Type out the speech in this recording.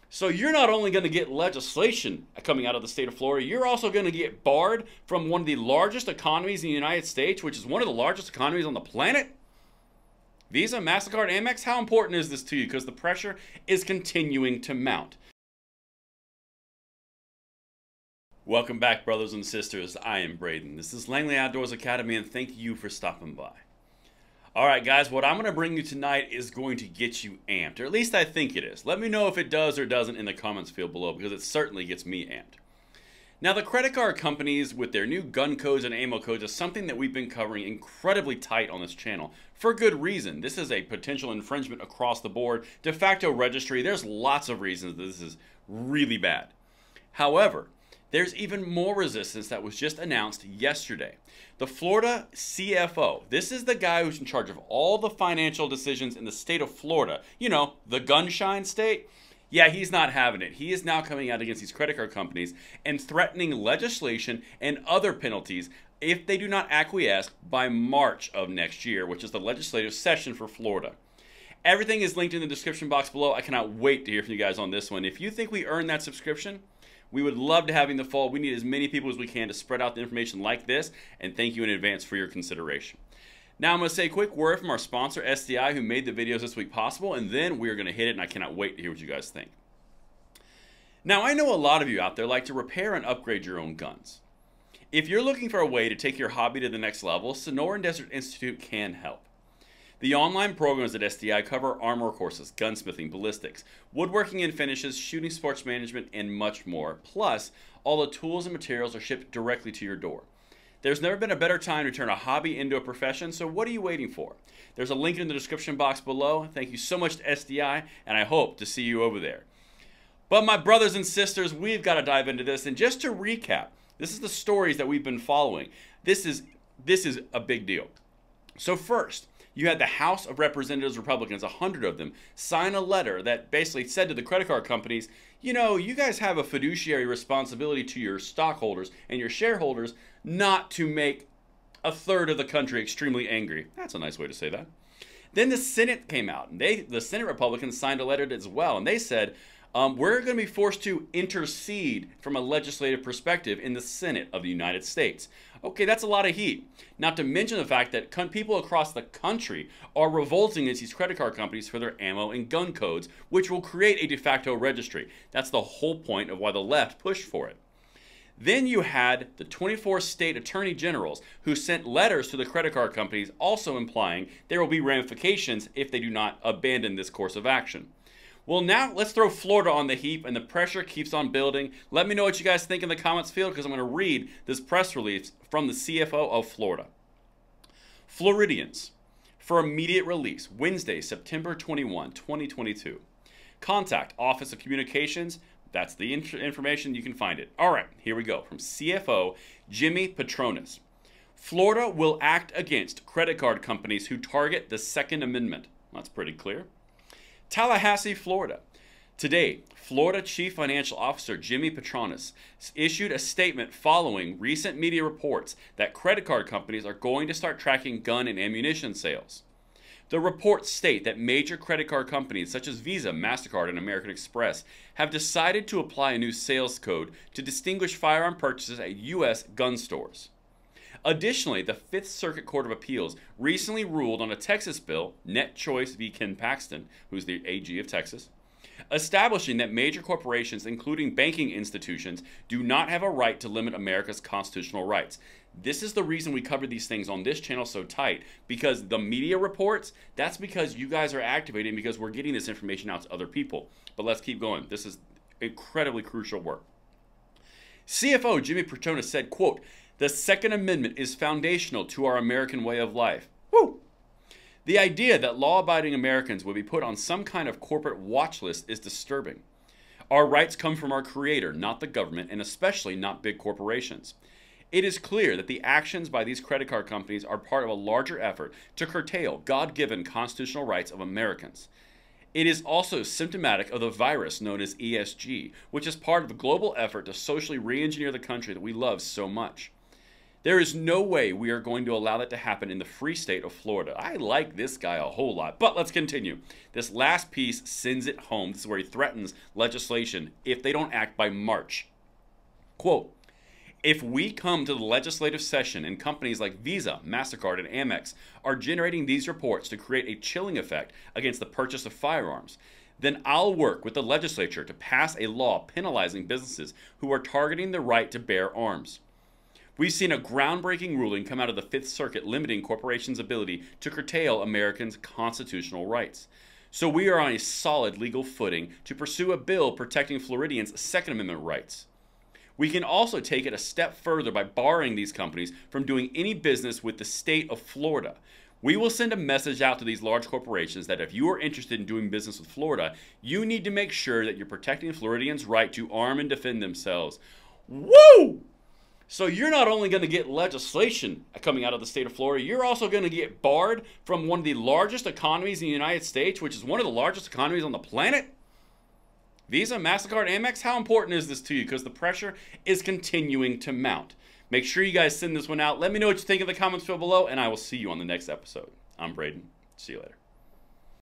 So you're not only going to get legislation coming out of the state of Florida, you're also going to get barred from one of the largest economies in the United States, which is one of the largest economies on the planet. Visa, MasterCard, Amex, how important is this to you? Because the pressure is continuing to mount. Welcome back, brothers and sisters. I am Braden. This is Langley Outdoors Academy, and thank you for stopping by. Alright guys, what I'm going to bring you tonight is going to get you amped, or at least I think it is. Let me know if it does or doesn't in the comments field below, because it certainly gets me amped. Now, the credit card companies with their new gun codes and ammo codes is something that we've been covering incredibly tight on this channel, for good reason. This is a potential infringement across the board, de facto registry. There's lots of reasons that this is really bad. However, there's even more resistance that was just announced yesterday. The Florida CFO, this is the guy who's in charge of all the financial decisions in the state of Florida. You know, the gunshine state. Yeah, he's not having it. He is now coming out against these credit card companies and threatening legislation and other penalties if they do not acquiesce by March of next year, which is the legislative session for Florida. Everything is linked in the description box below. I cannot wait to hear from you guys on this one. If you think we earned that subscription, we would love to have you in the fold. We need as many people as we can to spread out the information like this, and thank you in advance for your consideration. Now I'm going to say a quick word from our sponsor, SDI, who made the videos this week possible, and then we're going to hit it, and I cannot wait to hear what you guys think. Now, I know a lot of you out there like to repair and upgrade your own guns. If you're looking for a way to take your hobby to the next level, Sonoran Desert Institute can help. The online programs at SDI cover armor courses, gunsmithing, ballistics, woodworking and finishes, shooting sports management, and much more. Plus, all the tools and materials are shipped directly to your door. There's never been a better time to turn a hobby into a profession, so what are you waiting for? There's a link in the description box below. Thank you so much to SDI, and I hope to see you over there. But my brothers and sisters, we've got to dive into this, and just to recap, this is the stories that we've been following. This is a big deal. So first, you had the House of Representatives Republicans, 100 of them, sign a letter that basically said to the credit card companies, you know, you guys have a fiduciary responsibility to your stockholders and your shareholders not to make a third of the country extremely angry. That's a nice way to say that. Then the Senate came out, and the Senate Republicans signed a letter as well, and they said, we're going to be forced to intercede from a legislative perspective in the Senate of the United States. Okay, that's a lot of heat. Not to mention the fact that people across the country are revolting against these credit card companies for their ammo and gun codes, which will create a de facto registry. That's the whole point of why the left pushed for it. Then you had the 24 state attorney generals who sent letters to the credit card companies also implying there will be ramifications if they do not abandon this course of action. Well, now let's throw Florida on the heap, and the pressure keeps on building. Let me know what you guys think in the comments field, because I'm going to read this press release from the CFO of Florida. Floridians, for immediate release, Wednesday, September 21, 2022. Contact Office of Communications. That's the information. You can find it. All right, here we go. From CFO Jimmy Patronis. Florida will act against credit card companies who target the Second Amendment. That's pretty clear. Tallahassee, Florida. Today, Florida Chief Financial Officer Jimmy Patronis issued a statement following recent media reports that credit card companies are going to start tracking gun and ammunition sales. The reports state that major credit card companies such as Visa, MasterCard, and American Express have decided to apply a new sales code to distinguish firearm purchases at U.S. gun stores. Additionally, the Fifth Circuit Court of Appeals recently ruled on a Texas bill, Net Choice v. Ken Paxton, who's the AG of Texas, establishing that major corporations, including banking institutions, do not have a right to limit America's constitutional rights. This is the reason we cover these things on this channel so tight, because the media reports, that's because you guys are activating, because we're getting this information out to other people. But let's keep going. This is incredibly crucial work. CFO Jimmy Patronis said, quote, "The Second Amendment is foundational to our American way of life." Woo! The idea that law-abiding Americans would be put on some kind of corporate watch list is disturbing. Our rights come from our Creator, not the government, and especially not big corporations. It is clear that the actions by these credit card companies are part of a larger effort to curtail God-given constitutional rights of Americans. It is also symptomatic of the virus known as ESG, which is part of a global effort to socially re-engineer the country that we love so much. There is no way we are going to allow that to happen in the free state of Florida. I like this guy a whole lot, but let's continue. This last piece sends it home. This is where he threatens legislation if they don't act by March. Quote, if we come to the legislative session and companies like Visa, MasterCard, and Amex are generating these reports to create a chilling effect against the purchase of firearms, then I'll work with the legislature to pass a law penalizing businesses who are targeting the right to bear arms. We've seen a groundbreaking ruling come out of the Fifth Circuit limiting corporations' ability to curtail Americans' constitutional rights. So we are on a solid legal footing to pursue a bill protecting Floridians' Second Amendment rights. We can also take it a step further by barring these companies from doing any business with the state of Florida. We will send a message out to these large corporations that if you are interested in doing business with Florida, you need to make sure that you're protecting Floridians' right to arm and defend themselves. Woo! So you're not only going to get legislation coming out of the state of Florida, you're also going to get barred from one of the largest economies in the United States, which is one of the largest economies on the planet. Visa, MasterCard, Amex, how important is this to you? Because the pressure is continuing to mount. Make sure you guys send this one out. Let me know what you think in the comments below, and I will see you on the next episode. I'm Braden. See you later.